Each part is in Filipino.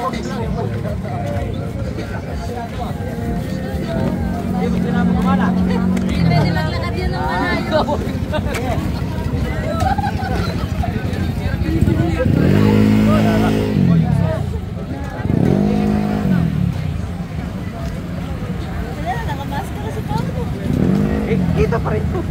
Pwede maglakad yun ng malayo. Nakamaskara si Pablo. Kita pa rin po.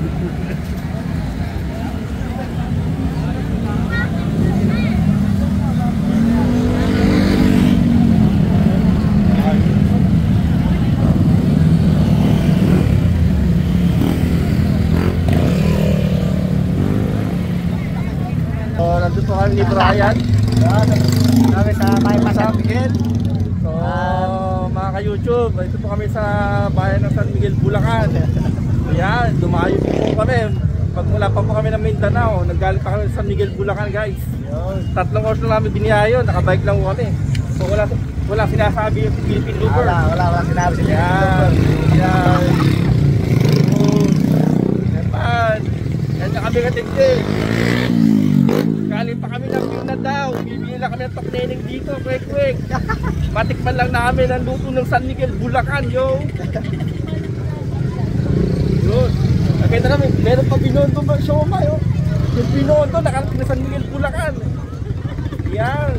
Nandito kami ni Brian. Kami sa Bayan San Miguel. So mga ka-YouTube, ito po kami sa bayan ng San Miguel, Bulacan. Yan, dumayo po kami. Pagmula pa po kami ng Mindanao, naggaling pa kami sa San Miguel, Bulacan guys. 3 oras lang namin biniyayo, nakabike lang po kami. So wala sinasabi yung Philippine Looper. Wala sinabi si Yan. Yan. Yan na kami katigdig. Galing pa kami ng na daw. Bibili na kami ng toknening dito. Kwek. Matikman lang namin ang luto ng San Miguel, Bulacan, yo. Yun. Nakita namin, meron pa Binondo ba? Sioma, yo. Yung Binondo, nakarating na San Miguel, Bulacan. Yan.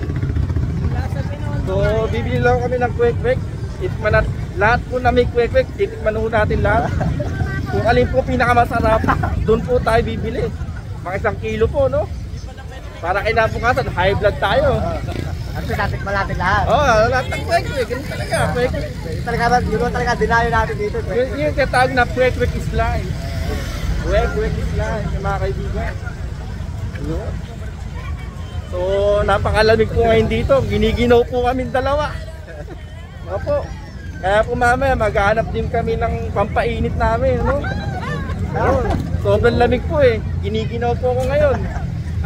So, bibili lang kami ng kwek. Itikman natin. Lahat po na may kwek. Itikman po natin lahat. Kung alin po pinakamasarap, doon po tayo bibili. Mga 1 kilo po, no? Para kinabukasan, high blood tayo. Ano natin malapit lahat? Lahat ng kwek. Ganun talaga, kwek. Yun talaga, dinayo natin dito. Yung katawag na kwek is life. Kwek is life, mga kaibigan. Yun. So, napakalamig po ngayon dito. Giniginaw po kami dalawa. Opo. Kaya po mamaya, maghanap din kami ng pampainit namin, no? Sobrang lamig po eh. Giniginaw po ako ngayon.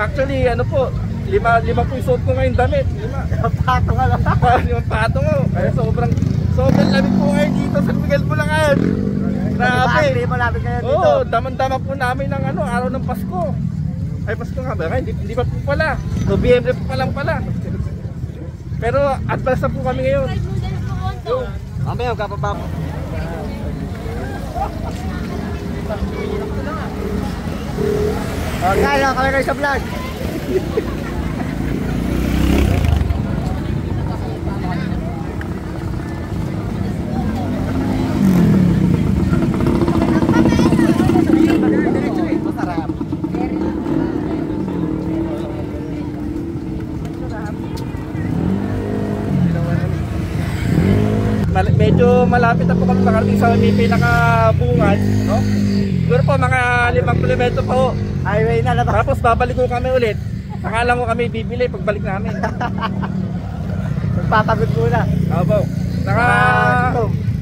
Actually, ano po, lima po yung suot ko ngayon damit. 5 Patong nga lang. 5 patong ko. Kaya sobrang lamig po ngayon dito sa Miguel, Bulacan. Grabe. Malapit kayo dito. Oo, daman-dama po namin ng araw ng Pasko. Ay, Pasko nga ba? Hindi pa po pala. Nobyembre po pa lang pala. Pero advance na po kami ngayon. Mamaya, kapapa mo. Okay, lang kami kayo sa vlog. Medyo malapit na po kami makarating sa may pinakabungan, no? Siguro po mga 5 kilometro pa po. Highway na naman. Tapos babalik ko kami ulit. Saka lang ko kami bibili pagbalik namin. Magpapagod muna. Opo.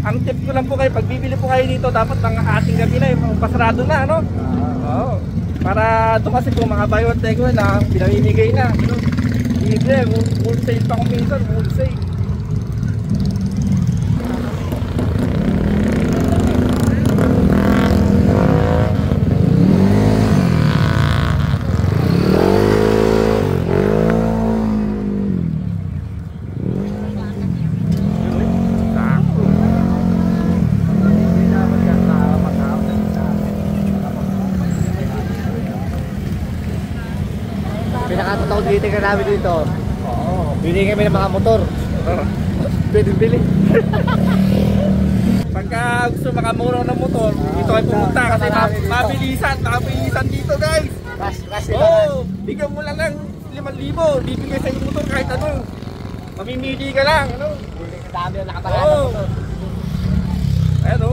Ang tip ko lang po kayo, pag bibili po kayo dito, dapat ng ating gabi na, yung pasarado na, no? Oo. Para doon kasi po mga buy one take one na pinamimigay na. Libre, wholesale pa kung minsan, wholesale. Pinakatotoo dito ka namin dito. Oo. Bili kami ng mga motor. Bili. Pagka gusto makamura ng motor, dito kayo pumunta kasi mabilisan dito guys. Kasi bigyan mo lang ng 5,000, bibigay sa yung motor kahit ano. Mamimili ka lang, ano? Dami ang nakaparada motor. Ayan o.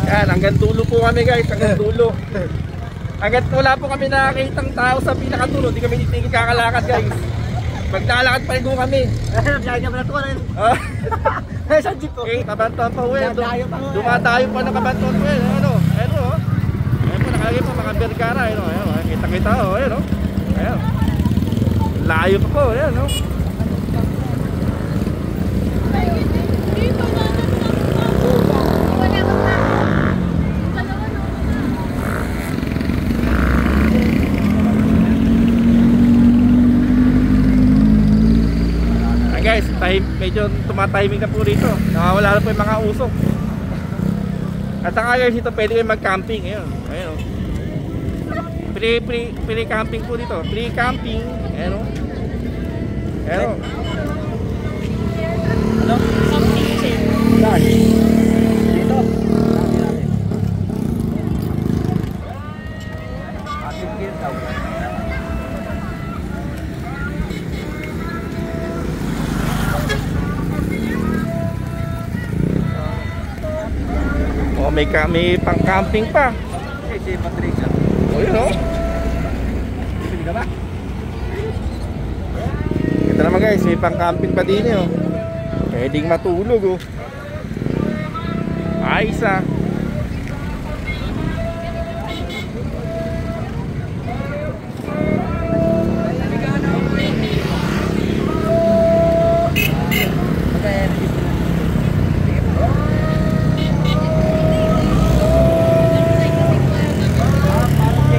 Yan, hanggang dulo po kami guys, hanggang dulo. Hanggang wala po kami nakakitang tao sa pinakadulo, di kami titigil kakalakad guys. Maglalakad pa rin po kami. Biyahe ka ba na ito? Sa jeep ko. Kabantuan pa uwi. Dumatayo pa ng kabantuan pa uwi. Ano? Ayan o. Ayan po, nakalagay po mga Vergara. Ayan o. Kita-kita o. Ayan o. Ayan. Layo pa po. Ayan o. medyo tumatiming na po rito. Nakawala na po yung mga usok. At saka guys, dito pwede kayo mag-camping. Ayun, ayun. Free camping po dito. Free camping. Ayun. Ayun. Ano? Saan? Dito. Ating gear daw. Oh, may pang-camping pa. Okay, si Patricia. Oh, yun oh. Bibili ka ba? Ito naman guys, may pang-camping pa din eh oh. Pwedeng matulog oh. Ayos ah.